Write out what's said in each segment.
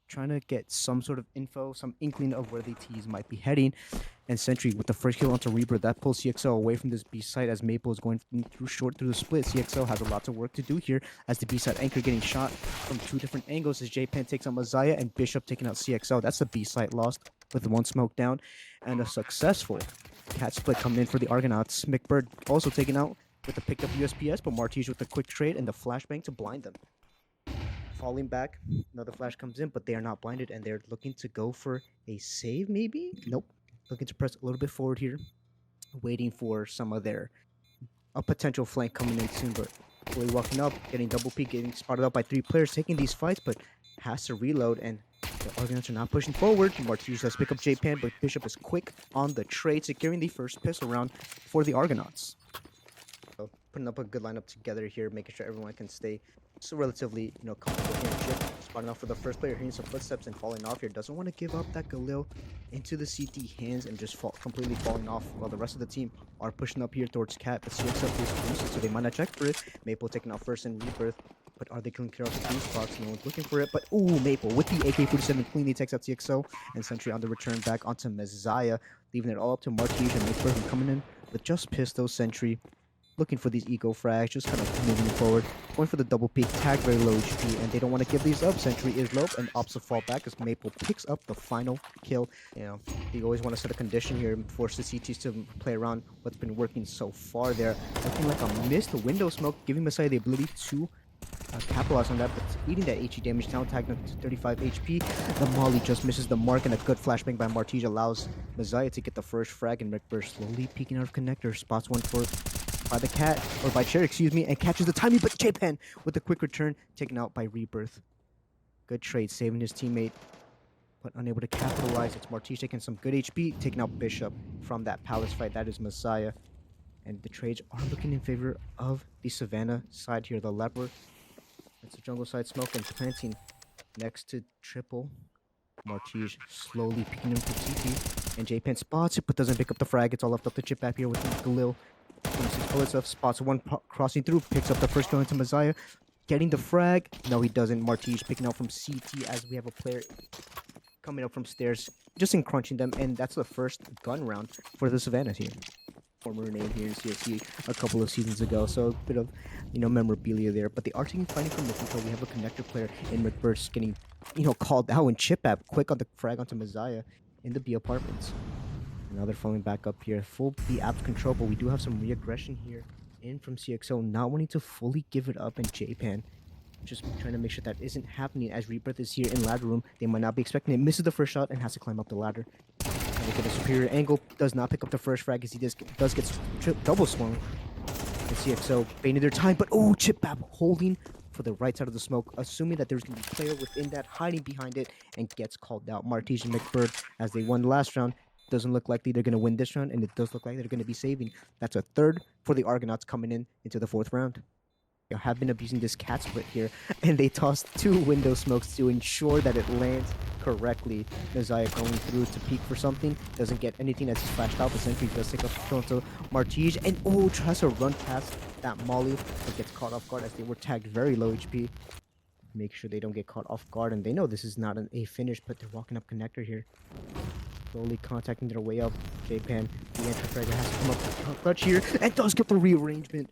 trying to get some sort of info, some inkling of where the T's might be heading. And Sentry with the first kill onto Reaper, that pulls CXL away from this B site as Maple is going through short through the split. CXL has a lot of work to do here as the B site anchor getting shot from two different angles as J-Pan takes out Messiah and Bishop taking out CXL. That's the B site lost with one smoke down and a successful cat split coming in for the Argonauts. McBird also taken out with the picked up USPS, but Martige with the quick trade and the flashbang to blind them. Falling back, another flash comes in, but they are not blinded and they're looking to go for a save maybe? Nope. Looking to press a little bit forward here, waiting for some of their a potential flank coming in soon, but fully walking up, getting double peek, getting spotted out by 3 players, taking these fights, but has to reload, and the Argonauts are not pushing forward. Martige does pick up J-Pan, but Bishop is quick on the trade, securing the first pistol round for the Argonauts. So putting up a good lineup together here, making sure everyone can stay so relatively, comfortable here. Chip spotting off for the first player, hearing some footsteps and falling off here. Doesn't want to give up that Galil into the CT hands and just completely falling off while the rest of the team are pushing up here towards Cat. But CXL is boosted, so they might not check for it. Maple taking out first in Rebirth. But are they going to clear out the 2 spots? No one's looking for it. But ooh, Maple with the AK-47 cleanly takes out CXO. And Sentry on the return back onto Messiah, leaving it all up to Martige and McBird coming in with just Pistol. Sentry looking for these eco frags, just kind of moving forward. Going for the double peek, tag very low HP, and they don't want to give these up. Sentry is low, and opts to fall back as Maple picks up the final kill. You always want to set a condition here and force the CTs to play around what's been working so far there. Looking like a missed window smoke, giving Messiah the ability to capitalize on that, but eating that HE damage down, tagging up to 35 HP. The Molly just misses the mark, and a good flashbang by Martige allows Messiah to get the first frag, and McBird slowly peeking out of connector, spots one for by the cat, or by Cherry, excuse me, and catches the timing, but J-Pan with a quick return, taken out by Rebirth. Good trade, saving his teammate, but unable to capitalize. It's Martige taking some good HP, taking out Bishop from that Palace fight. That is Messiah. And the trades are looking in favor of the Savannah side here, the Leopard. It's a jungle side smoke and planting next to triple. Martige slowly picking him for CT, and J-Pan spots it, but doesn't pick up the frag. It's all left up to Chip back here with Galil. 26 bullets of spots one crossing through, picks up the first kill into Messiah, getting the frag. No, he doesn't. Martige picking out from CT as we have a player coming up from stairs, just in crunching them, and that's the first gun round for the Savannah here. Former name here in CSC a couple of seasons ago, so a bit of memorabilia there. But they are taking fighting from the control. We have a connector player in McBurst getting called out, and Chip App quick on the frag onto Messiah in the B apartments. Now they're falling back up here. Full B app control, but we do have some re-aggression here in from CXO, not wanting to fully give it up, and J-Pan just trying to make sure that isn't happening as Rebirth is here in ladder room. They might not be expecting it. Misses the first shot and has to climb up the ladder. Look at a superior angle. Does not pick up the first frag as he does get double swung. And CXO baiting their time, but oh, Chip Bap holding for the right side of the smoke, assuming that there's going to be a player within that hiding behind it, and gets called out. Martige and McBird, as they won the last round, doesn't look likely they're going to win this round, and it does look like they're going to be saving. That's a third for the Argonauts coming in into the 4th round. They have been abusing this cat split here, and they tossed 2 window smokes to ensure that it lands correctly. Messiah going through to peek for something, doesn't get anything as he's flashed out, but Sentry does take up kill to Martige, and oh, tries to run past that Molly, but gets caught off guard as they were tagged very low HP. Make sure they don't get caught off guard, and they know this is not an A finish, but they're walking up connector here. Slowly contacting their way up. J-Pan, the entry fragger has to come up with clutch here, and does get the readjustment,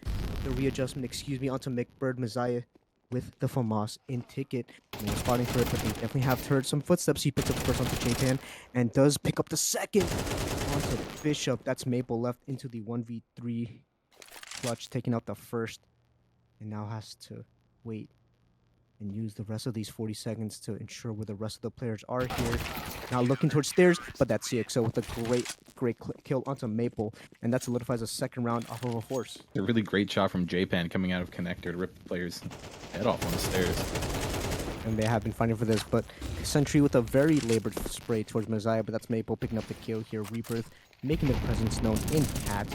onto McBird. Messiah with the FAMAS in ticket. And they're spotting for it, but they definitely have heard some footsteps. He picks up the first onto J-Pan, and does pick up the second onto Bishop. That's Maple left into the 1v3 clutch, taking out the first, and now has to wait and use the rest of these 40 seconds to ensure where the rest of the players are here. Now looking towards stairs, but that's CXO with a great kill onto Maple, and that solidifies a 2nd round off of a horse. A really great shot from J-Pan coming out of connector to rip the player's head off on the stairs. And they have been fighting for this, but Sentry with a very labored spray towards Messiah, but that's Maple picking up the kill here. Rebirth making their presence known in Cat.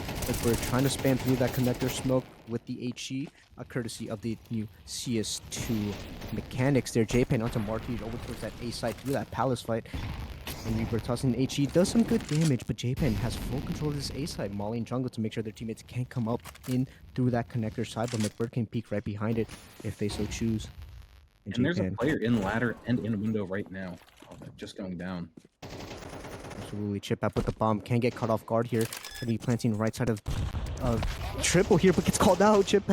We're trying to spam through that connector smoke with the HE, courtesy of the new CS2 mechanics there. J-Pan onto Martige over towards that A site through that Palace fight. And Rebirth tossing HE does some good damage, but J-Pan has full control of this A side, Molly and jungle to make sure their teammates can't come up in through that connector side, but McBird can peek right behind it if they so choose. And there's a J-Pan player in ladder and in window right now. Oh, they're just going down. absolutely chip up with the bomb. Can't get caught off guard here. Gonna be planting right side of triple here, but gets called out. Chip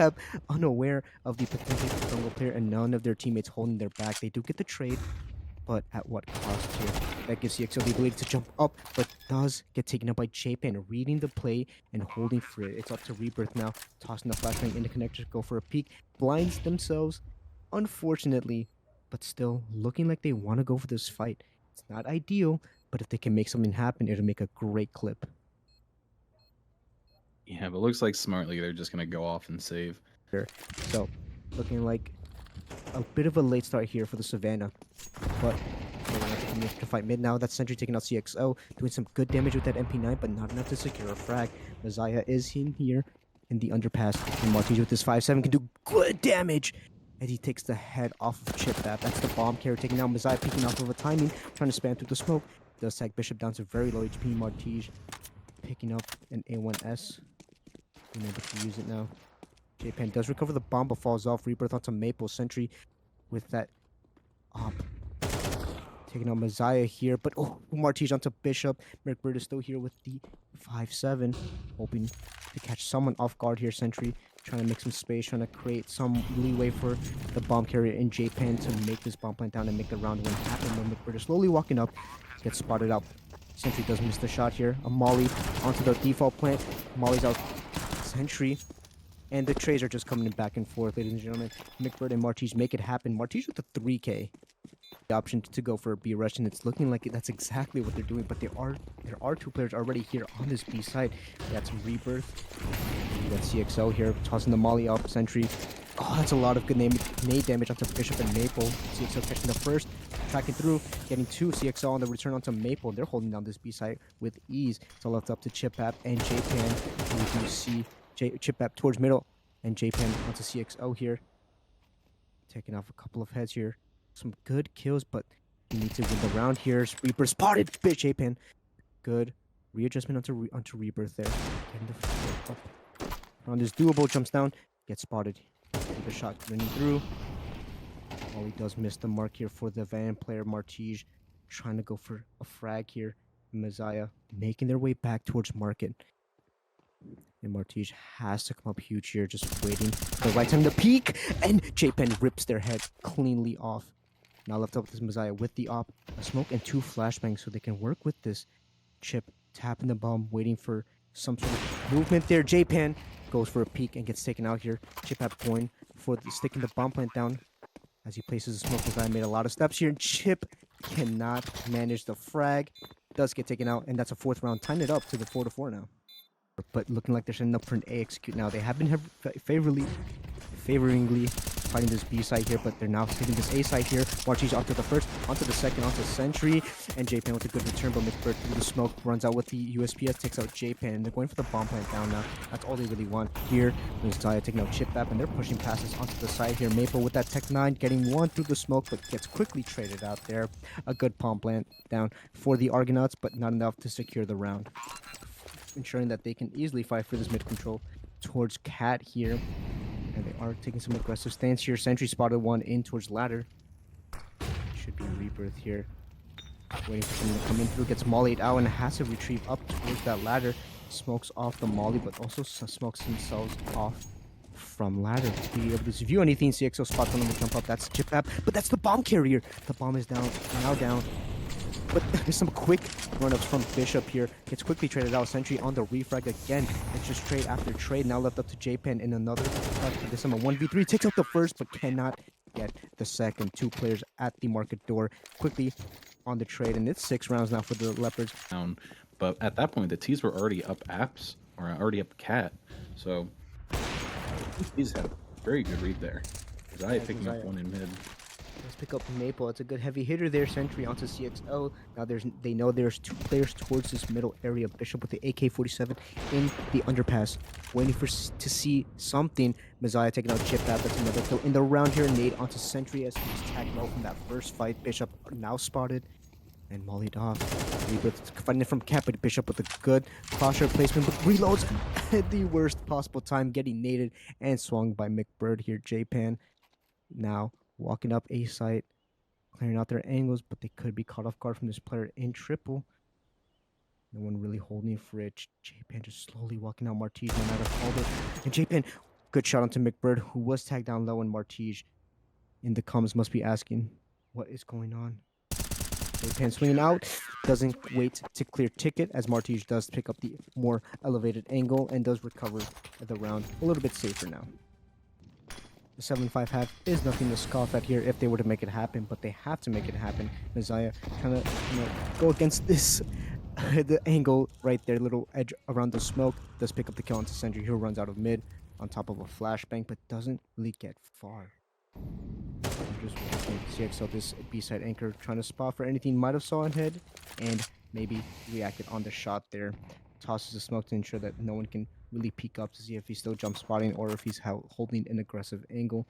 unaware of the potential jungle player and none of their teammates holding their back. They do get the trade, but at what cost here? That gives CXO the ability to jump up, but does get taken up by J-Pan, reading the play and holding for it. It's up to Rebirth now, tossing the flashbang into connector, go for a peek, blinds themselves, unfortunately, but still looking like they want to go for this fight. It's not ideal, but if they can make something happen, it'll make a great clip. Yeah, but looks like smartly they're just gonna go off and save. So, looking like a bit of a late start here for the Savannah, but they're gonna continue to fight mid now. That's Sentry taking out CXO, doing some good damage with that MP9, but not enough to secure a frag. Messiah is in here in the underpass, and Martij with this 5-7 can do good damage. And he takes the head off of Chip That. That's the bomb carrier taking out Messiah, peeking off of a timing, trying to spam through the smoke. Does tag Bishop down to very low HP. Martij picking up an A1S. Being able to use it now. J-Pan does recover the bomb, but falls off. Rebirth onto Maple. Sentry with that op. Taking out Messiah here, but oh, Martij onto Bishop. Merkbird is still here with the 5-7. Hoping to catch someone off guard here. Sentry trying to make some space, trying to create some leeway for the bomb carrier in J-Pan to make this bomb plant down and make the round win happen. When Merkbird is slowly walking up, gets spotted out. Sentry does miss the shot here. A Molly onto the default plant. Molly's out. Sentry. And the trades are just coming back and forth, ladies and gentlemen. Merkbird and Martij make it happen. Martij with the 3K. The option to go for a B rush, and it's looking like that's exactly what they're doing. But there are two players already here on this B side. That's Rebirth. We got CXO here, tossing the Molly up. Sentry. Oh, that's a lot of good nade damage onto Bishop and Maple. CXO catching the first, tracking through, getting two. CXO on the return onto Maple. They're holding down this B side with ease. It's all left up to Chip-Ap and J-Pan. We do see Chip-Ap towards middle, and J-Pan onto CXO here. Taking off a couple of heads here. Some good kills, but you need to win the round here. Reaper spotted, bitch, J-Pan. Good readjustment onto Rebirth there. Getting the up. Round is doable. Jumps down, gets spotted. The shot running through. Oh, he does miss the mark here for the Van player. Martij trying to go for a frag here. Messiah making their way back towards market. And Martij has to come up huge here, just waiting for the right time to peek. And J-Pen rips their head cleanly off. Now left up with this Messiah with the op, a smoke, and two flashbangs so they can work with this Chip, tapping the bomb, waiting for some sort of movement there. J-Pan goes for a peek and gets taken out here. Chip-Ap going for sticking the bomb plant down as he places the smoke. Messiah made a lot of steps here, and Chip cannot manage the frag. Does get taken out, and that's a fourth round. Tying it up to the 4-4 now. But looking like they're setting up for an A execute now. They have been favoringly fighting this B side here, but they're now taking this A side here. Martij onto the first, onto the second, onto Sentry, and J-Pan with a good return, but Merkbird through the smoke runs out with the USPS, takes out J-Pan, and they're going for the bomb plant down now. That's all they really want here. Messiah taking out Chip-Ap, and they're pushing passes onto the side here. Maple with that Tech 9, getting one through the smoke, but gets quickly traded out there. A good bomb plant down for the Argonauts, but not enough to secure the round, ensuring that they can easily fight for this mid control towards Cat here. And they are taking some aggressive stance here. Sentry spotted one in towards ladder. Should be Rebirth here. Waiting for someone to come in through. Gets mollied out and has to retrieve up towards that ladder. Smokes off the molly, but also smokes themselves off from ladder. To be able to view anything, CXO spots one on the jump up. That's Chip-Ap, but that's the bomb carrier. The bomb is down, now down. But there's some quick run-ups from Bishop here. Gets quickly traded out. Sentry on the refrag again. It's just trade after trade. Now left up to J-Pen in another. This time a 1v3. Takes out the first, but cannot get the second. Two players at the market door. Quickly on the trade. And it's 6 rounds now for the Leopards. But at that point, the T's were already up apps, or already up cat. So T's had a very good read there. Zaya picking up one in mid. Let's pick up Maple. It's a good heavy hitter there. Sentry onto CXO. Now they know there's two players towards this middle area. Bishop with the AK-47 in the underpass, waiting to see something. Messiah taking out Chip-Ap. That's another kill in the round here. Nade onto Sentry as he's tagged low from that first fight. Bishop now spotted and mollied off. Rebirth fighting it from Cap, but Bishop with a good crosshair placement, but reloads at the worst possible time, getting naded and swung by Merkbird here. J-Pan now walking up A site, clearing out their angles, but they could be caught off guard from this player in triple. No one really holding for it. J-Pan just slowly walking out Martige, no matter Calder. And J-Pan, good shot onto McBird, who was tagged down low, and Martige in the comms must be asking, what is going on? J-Pan swinging out, doesn't wait to clear ticket, as Martige does pick up the more elevated angle and does recover the round a little bit safer now. The 7-5 half is nothing to scoff at here if they were to make it happen, but they have to make it happen. Messiah trying to go against this the angle right there, little edge around the smoke, does pick up the kill onto Sentry, who runs out of mid on top of a flashbang, but doesn't really get far. Just watching CXL, this B-side anchor, trying to spot for anything might have saw ahead and maybe reacted on the shot there. Tosses the smoke to ensure that no one can really peek up to see if he's still jump spotting or if he's holding an aggressive angle.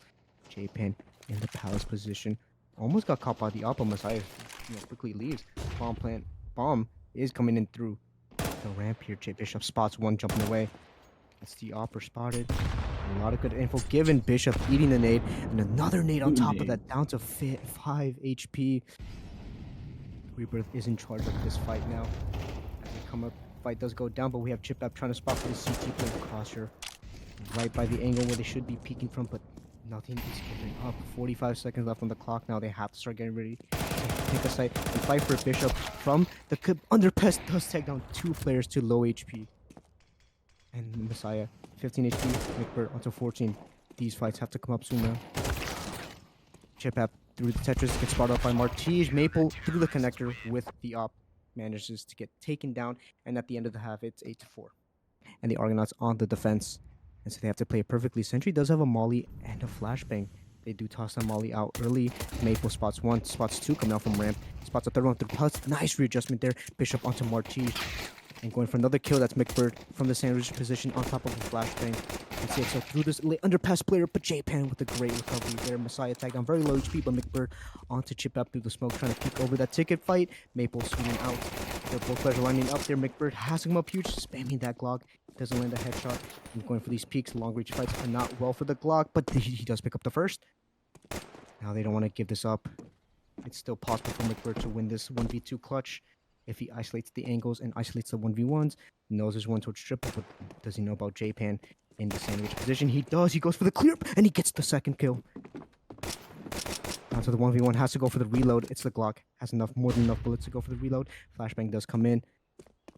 J-Pan in the palace position. Almost got caught by the Oppo. Messiah quickly leaves. Bomb is coming in through the ramp here. J Bishop spots one jumping away. That's the Opper spotted. A lot of good info given. Bishop eating the nade, and another nade on top of that, down to 5 HP. Rebirth is in charge of this fight now. As they come up, fight does go down, but we have Chip Up trying to spot for the CT play crosshair right by the angle where they should be peeking from, but nothing is giving up. 45 seconds left on the clock now. They have to start getting ready to pick a site and fight for Bishop from the underpass. Does take down 2 players to low HP. And Messiah, 15 HP, McBird onto 14. These fights have to come up soon now. Chip App through the Tetris, gets spotted up by Martige. Maple through the connector with the op, manages to get taken down. And at the end of the half, it's 8-4. And the Argonauts on the defense. And so they have to play it perfectly. Sentry does have a molly and a flashbang. They do toss that molly out early. Maple spots 1, spots 2 coming out from ramp. Spots a third one through pulse. Nice readjustment there. Bishop onto Martige. And going for another kill, that's McBird from the sandwich position on top of a flashbang. And CXL through this late underpass player, but J-Pan with a great recovery there. Messiah tagged on very low HP, but McBird onto Chip Up through the smoke, trying to peek over that ticket fight. Maple swinging out. They're both players are lining up there. McBird has him up huge, spamming that Glock. Doesn't land a headshot. And going for these peaks. Long reach fights are not well for the Glock, but he does pick up the first. Now they don't want to give this up. It's still possible for McBird to win this 1v2 clutch. If he isolates the angles and isolates the 1v1s, knows there's one towards triple, but does he know about J-Pan in the sandwich position? He does. He goes for the clear, and he gets the second kill. Now to the 1v1, has to go for the reload. It's the Glock. Has more than enough bullets to go for the reload. Flashbang does come in,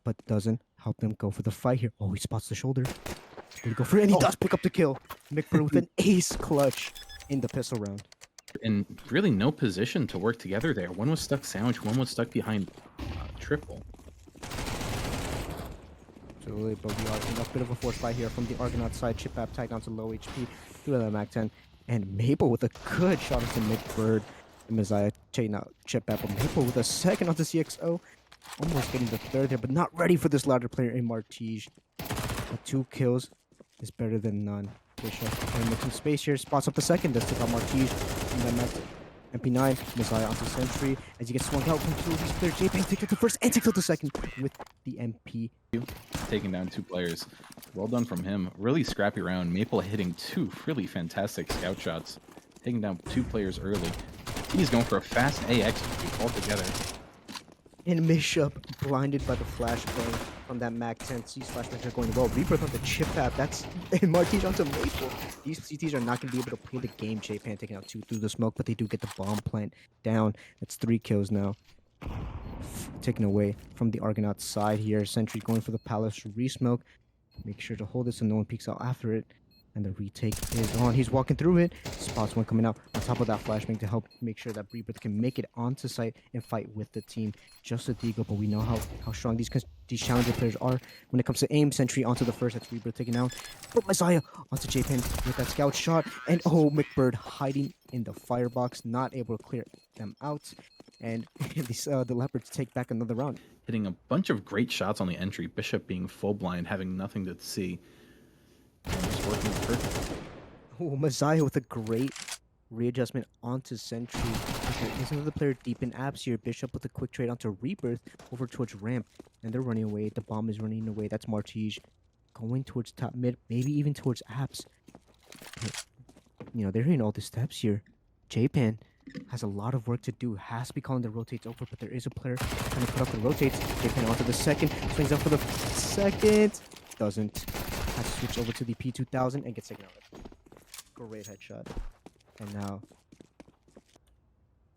but doesn't help them go for the fight here. Oh, he spots the shoulder. Here we go for it, and he does pick up the kill. McBird with an ace clutch in the pistol round. And really no position to work together there. One was stuck sandwich, one was stuck behind triple. Absolutely, but we are in a bit of a force fight here from the Argonaut side. Chip App tagged down to low HP through the Mac 10. And Maple with a good shot into McBird. And Messiah checking out Chip App. But Maple with a second onto CXO. Almost getting the third there, but not ready for this ladder player in Martige. But 2 kills is better than none. Bishop and make some space here. Spots up the second. Does take out Martige. And then Mac MP9, Messiah onto Sentry as he gets swung out from 2 of these players. J-Pan takes out the first and takes out the second with the MP. Taking down 2 players. Well done from him. Really scrappy round. Maple hitting 2 really fantastic scout shots. Taking down 2 players early. He's going for a fast AX altogether. And Bishop blinded by the flashbang from that Mac 10. These flashbangs are going well. Rebirth on the Chip App. That's and Martige onto Maple. These CTs are not going to be able to play the game. J-Pan taking out 2 through the smoke, but they do get the bomb plant down. That's 3 kills now. Taken away from the Argonaut side here. Sentry going for the Palace re-smoke. Make sure to hold it so no one peeks out after it. And the retake is on. He's walking through it. Spots one coming out on top of that flashbang to help make sure that Rebirth can make it onto site and fight with the team. Just a deagle, but we know how strong these Challenger players are when it comes to aim. Sentry onto the first. That's Rebirth taken out. But Messiah onto J-Pan with that scout shot. And oh, McBird hiding in the firebox, not able to clear them out. And the Leopards take back another round. Hitting a bunch of great shots on the entry. Bishop being full blind, having nothing to see. Just working perfect. Oh, Messiah with a great readjustment onto Sentry. There's another player deep in apps here. Bishop with a quick trade onto Rebirth over towards ramp. And they're running away. The bomb is running away. That's Martige going towards top mid, maybe even towards apps. You know, they're hitting all the steps here. J-Pan has a lot of work to do. Has to be calling the rotates over, but there is a player trying to put up the rotates. J-Pan onto the second, swings up for the second. Doesn't. Has to switch over to the P2000 and gets taken out. Great headshot. And now,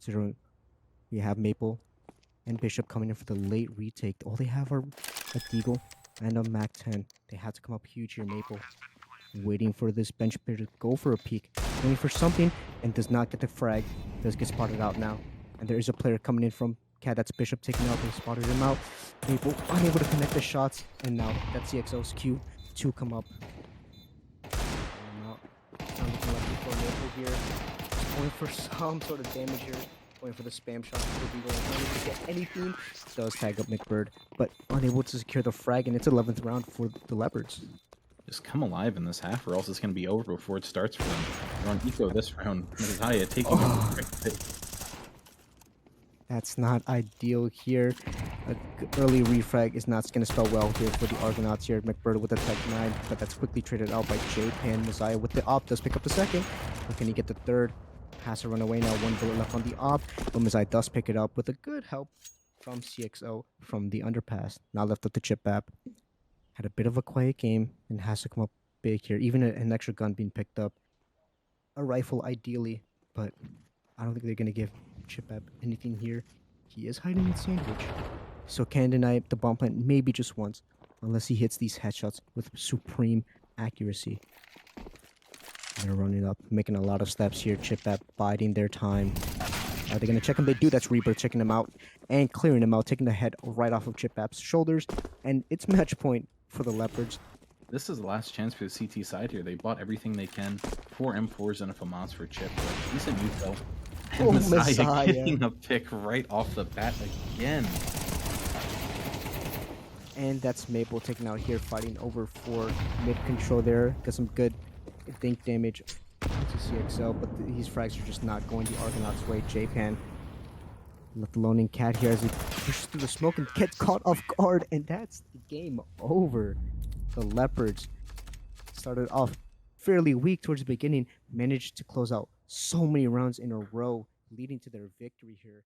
considering we have Maple and Bishop coming in for the late retake. All they have are a Deagle and a Mac-10. They had to come up huge here, Maple. Waiting for this bench player to go for a peek. Waiting for something and does not get the frag. Does get spotted out now. And there is a player coming in from Cat. That's Bishop taking out. They spotted him out. Maple unable to connect the shots. And now that's CXO's Q to come up. Not looking lucky for Maple here. Going for some sort of damage here. Going for the spam shot for Beagle, unable to get anything. Does tag up McBird, but unable to secure the frag, and it's 11th round for the Leopards. Just come alive in this half, or else it's going to be over before it starts for them. They're on eco this round. Messiah taking That's not ideal here. An early refrag is not going to spell well here for the Argonauts here. McBird with the Tech 9, but that's quickly traded out by J-Pan. Messiah with the op does pick up the second. But can he get the third? Has to run away now. One bullet left on the op, but Messiah does pick it up with a good help from CXO from the underpass. Now left with the chip app. Had a bit of a quiet game and has to come up big here. Even an extra gun being picked up. A rifle ideally, but I don't think they're going to give Chip App anything here. He is hiding in sandwich. So can't deny the bomb plant maybe just once, unless he hits these headshots with supreme accuracy. They're running up, making a lot of steps here. Chip App biding their time. Are they going to check him? They do. That's Reaper checking him out and clearing him out, taking the head right off of Chip App's shoulders. And it's match point for the Leopards. This is the last chance for the CT side here. They bought everything they can. 4 M4s and a FAMAS for Chip. Decent neutral. Oh, Messiah getting a pick right off the bat again. And that's Maple taken out here, fighting over for mid control there. Got some good think damage to CXL, but these frags are just not going the Argonauts' way. J-Pan left alone in Cat here as he pushes through the smoke and gets caught off guard, and that's the game over. The Leopards started off fairly weak towards the beginning, managed to close out so many rounds in a row, leading to their victory here.